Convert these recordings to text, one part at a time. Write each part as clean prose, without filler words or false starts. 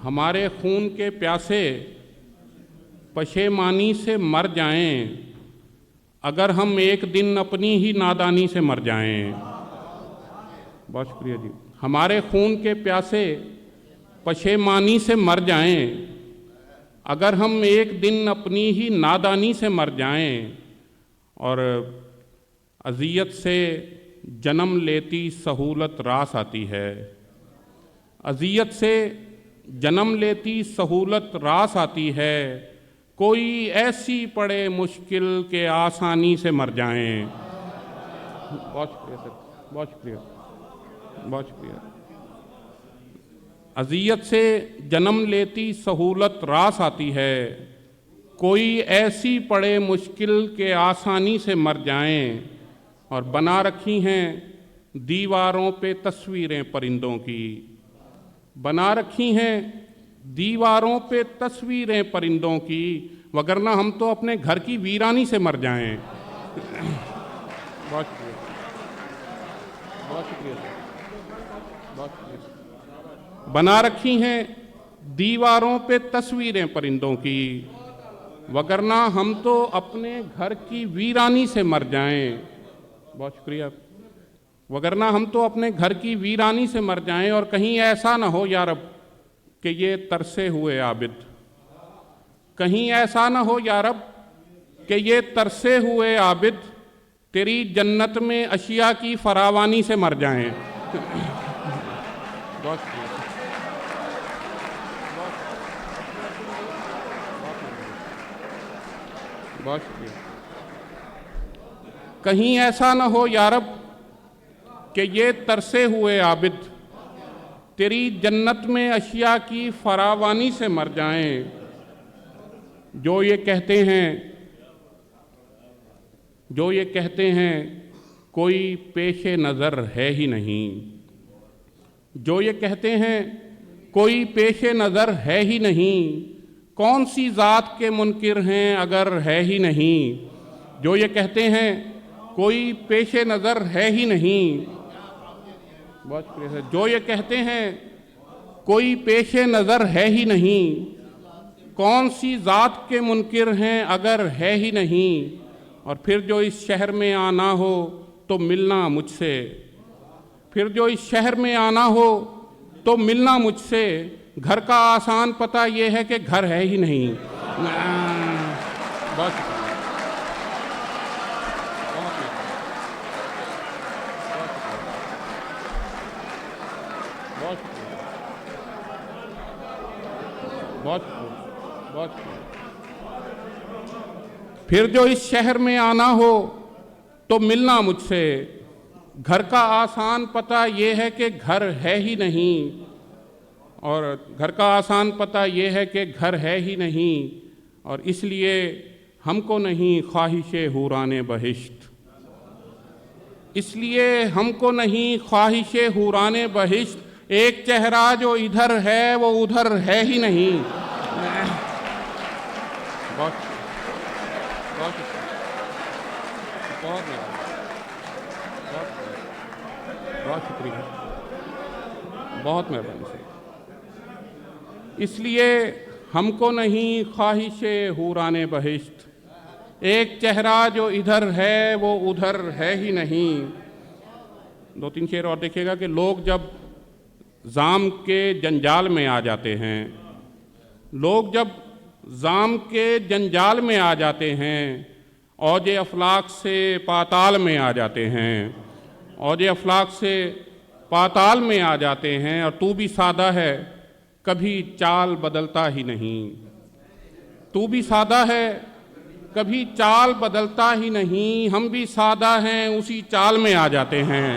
हमारे खून के प्यासे पशेमानी से मर जाएं, अगर हम एक दिन अपनी ही नादानी से मर जाएं। बहुत शुक्रिया जी। हमारे खून के प्यासे पशेमानी से मर जाएं, अगर हम एक दिन अपनी ही नादानी से मर जाएं, और अज़ियत से जन्म लेती सहूलत रास आती है। अज़ियत से जन्म लेती सहूलत रास आती है, कोई ऐसी पड़े मुश्किल के आसानी से मर जाएं। बहुत शुक्रिया सर, बहुत शुक्रिया, बहुत शुक्रिया। अज़ियत से जन्म लेती सहूलत रास आती है, कोई ऐसी पड़े मुश्किल के आसानी से मर जाएं, और बना रखी हैं दीवारों पे तस्वीरें परिंदों की। बना रखी हैं दीवारों पे तस्वीरें परिंदों की, वगरना हम तो अपने घर की वीरानी से मर जाएं। बहुत शुक्रिया, बहुत शुक्रिया, बहुत शुक्रिया। बना रखी हैं दीवारों पे तस्वीरें परिंदों की, वगरना हम तो अपने घर की वीरानी से मर जाएं। बहुत शुक्रिया। वगरना हम तो अपने घर की वीरानी से मर जाएं, और कहीं ऐसा ना हो या रब कि ये तरसे हुए आबिद, कहीं ऐसा ना हो या रब कि ये तरसे हुए आबिद तेरी जन्नत में अशिया की फरावानी से मर जाएं। बहुत शुक्रिया। बहुत शुक्रिया। कहीं ऐसा ना हो या रब कि ये तरसे हुए आबिद तेरी जन्नत में अशिया की फरावानी से मर जाएं। जो ये कहते हैं, जो ये कहते हैं कोई पेशे नज़र है ही नहीं, जो ये कहते हैं कोई पेशे नज़र है ही नहीं, कौन सी ज़ात के मुनकिर हैं अगर है ही नहीं। जो ये कहते हैं कोई पेशे नज़र है ही नहीं, बहुत शुक्रिया सर। जो ये कहते हैं कोई पेशे नज़र है ही नहीं, कौन सी ज़ात के मुनकिर हैं अगर है ही नहीं। और फिर जो इस शहर में आना हो तो मिलना मुझसे, फिर जो इस शहर में आना हो तो मिलना मुझसे, घर का आसान पता ये है कि घर है ही नहीं। बस बहुत बहुत। फिर जो इस शहर में आना हो तो मिलना मुझसे, घर का आसान पता ये है कि घर है ही नहीं, और घर का आसान पता ये है कि घर है ही नहीं, और इसलिए हमको नहीं ख्वाहिशे हुराने बहिश्त, इसलिए हमको नहीं ख्वाहिशे हुराने बहिश्त, एक चेहरा जो इधर है वो उधर है ही नहीं। बहुत बहुत बहुत बहुत शुक्रिया, बहुत मेहरबानी से। इसलिए हमको नहीं ख्वाहिशे हुराने बहिश्त, एक चेहरा जो इधर है वो उधर है ही नहीं। दो तीन शेर और देखिएगा कि लोग जब जाम के जंजाल में आ जाते हैं, लोग जब जाम के जंजाल में आ जाते हैं, औजे अफलाक से पाताल में आ जाते हैं, औजे अफलाक से पाताल में आ जाते हैं, और तू भी सादा है कभी चाल बदलता ही नहीं, तू भी सादा है कभी चाल बदलता ही नहीं, हम भी सादा हैं उसी चाल में आ जाते हैं।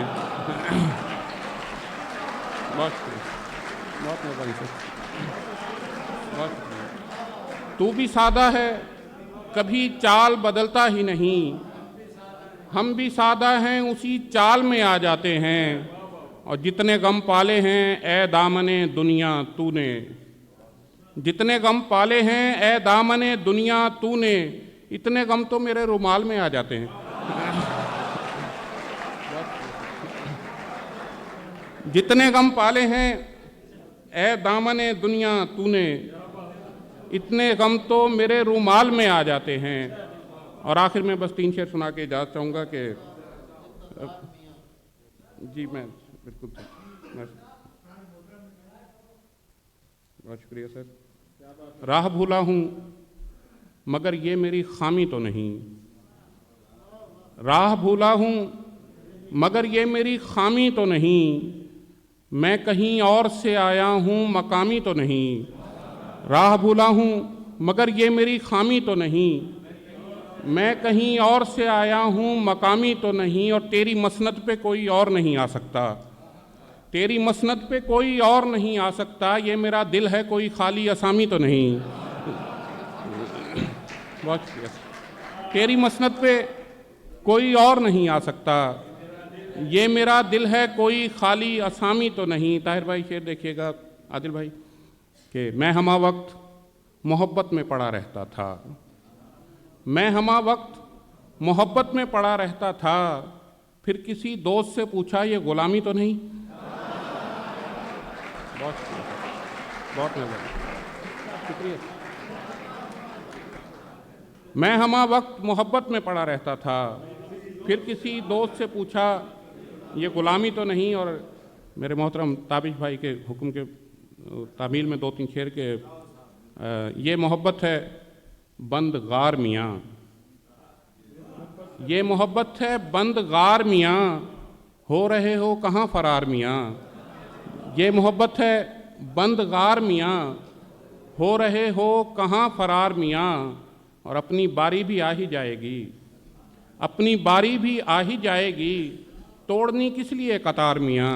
बहुत बहुत मेहरबानी से, बहुत शुक्रिया। तू भी सादा है कभी चाल बदलता ही नहीं, हम भी सादा हैं उसी चाल में आ जाते हैं, और जितने गम पाले हैं ए दामने दुनिया तूने, जितने गम पाले हैं ए दामने दुनिया तूने, इतने गम तो मेरे रुमाल में आ जाते हैं। जितने गम पाले हैं ए दामने दुनिया तूने, इतने गम तो मेरे रूमाल में आ जाते हैं। और आखिर में बस 3 शेर सुना के इजाज़त चाहूँगा कि जी मैं बिल्कुल बहुत शुक्रिया सर। राह भूला हूँ मगर ये मेरी खामी तो नहीं, राह भूला हूँ मगर ये मेरी खामी तो नहीं, मैं कहीं और से आया हूँ मकामी तो नहीं। राह भूला हूँ मगर ये मेरी खामी तो नहीं, मैं कहीं और से आया हूँ मकामी तो नहीं। और तेरी मसनद पे कोई और नहीं आ सकता, तेरी मसनद पे कोई और नहीं आ सकता, ये मेरा दिल है कोई खाली असामी तो नहीं। बहुत शुक्रिया। तेरी मसनद पे कोई और नहीं आ सकता, ये मेरा दिल है कोई खाली असामी तो नहीं। ताहिर भाई शेर देखिएगा, आदिल भाई, कि मैं हमा वक्त मोहब्बत में पड़ा रहता था, मैं हमा वक्त मोहब्बत में पड़ा रहता था, फिर किसी दोस्त से पूछा ये गुलामी तो नहीं। बहुत बहुत मेहरबानी, शुक्रिया। मैं हमा वक्त मोहब्बत में पड़ा रहता था, फिर किसी दोस्त से पूछा ये गुलामी तो नहीं। और मेरे मोहतरम ताबिश भाई के हुक्म के तामील में 2-3 शेर के, ये मोहब्बत है बंद गार मियाँ, ये मोहब्बत है बंद गार मियाँ, हो रहे हो कहाँ फरार मियाँ। ये मोहब्बत है बंद गार मियाँ, हो रहे हो कहाँ फरार मियाँ। और अपनी बारी भी आ ही जाएगी, अपनी बारी भी आ ही जाएगी, तोड़नी किस लिए कतार मियाँ।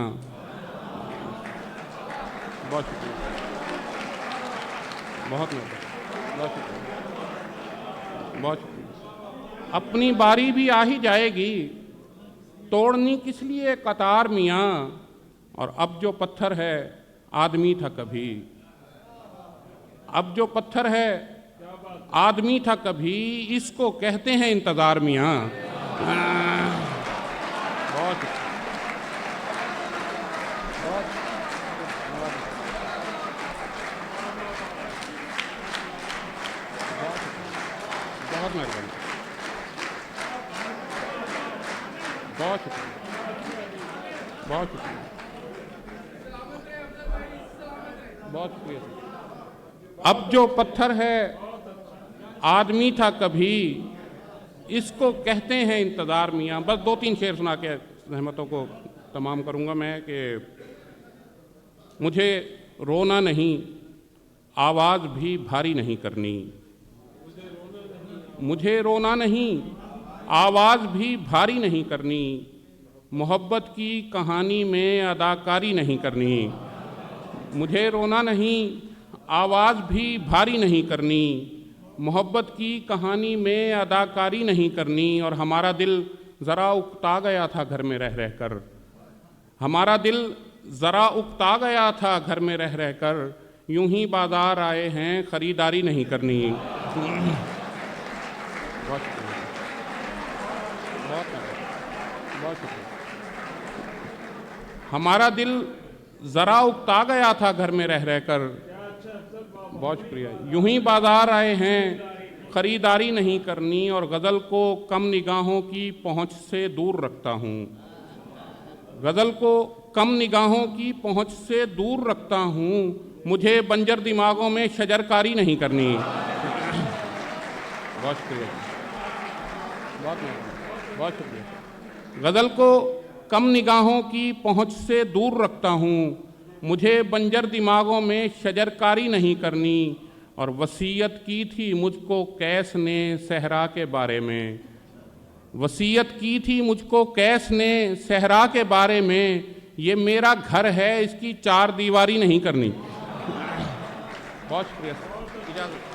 बहुत शुक्रिया, बहुत मेहरबानी, बहुत शुक्रिया, बहुत शुक्रिया। अपनी बारी भी आ ही जाएगी, तोड़नी किस लिए कतार मियाँ। और अब जो पत्थर है आदमी था कभी, अब जो पत्थर है आदमी था कभी, इसको कहते हैं इंतज़ार मियाँ। बहुत बहुत मेहरबानी, बहुत शुक्रिया, बहुत शुक्रिया, बहुत शुक्रिया। अब जो पत्थर है आदमी था कभी, इसको कहते हैं इंतज़ार मियाँ। बस 2-3 शेर सुना के रहमतों को तमाम करूँगा मैं, कि मुझे रोना नहीं आवाज़ भी भारी नहीं करनी, मुझे रोना नहीं आवाज़ भी भारी नहीं करनी, मोहब्बत की कहानी में अदाकारी नहीं करनी। मुझे रोना नहीं आवाज़ भी भारी नहीं करनी, मोहब्बत की कहानी में अदाकारी नहीं करनी। और हमारा दिल ज़रा उकता गया था घर में रह रहकर, हमारा दिल ज़रा उकता गया था घर में रह रहकर, यूं ही बाज़ार आए हैं ख़रीदारी नहीं करनी। बहुत शुक्रिया, बहुत शुक्रिया। हमारा दिल ज़रा उकता गया था घर में रह रहकर, बहुत शुक्रिया। यूं ही बाज़ार आए हैं ख़रीदारी नहीं करनी, और गज़ल को कम निगाहों की पहुँच से दूर रखता हूँ, गज़ल को कम निगाहों की पहुँच से दूर रखता हूँ, मुझे बंजर दिमागों में शजरकारी नहीं करनी। बहुत शुक्रिया, बहुत शुक्रिया। गज़ल को कम निगाहों की पहुँच से दूर रखता हूँ, मुझे बंजर दिमागों में शजरकारी नहीं करनी। और वसीयत की थी मुझको कैस ने सहरा के बारे में, वसीयत की थी मुझको कैस ने सहरा के बारे में, ये मेरा घर है इसकी 4 दीवारी नहीं करनी। बहुत शुक्रिया, इजाज़त।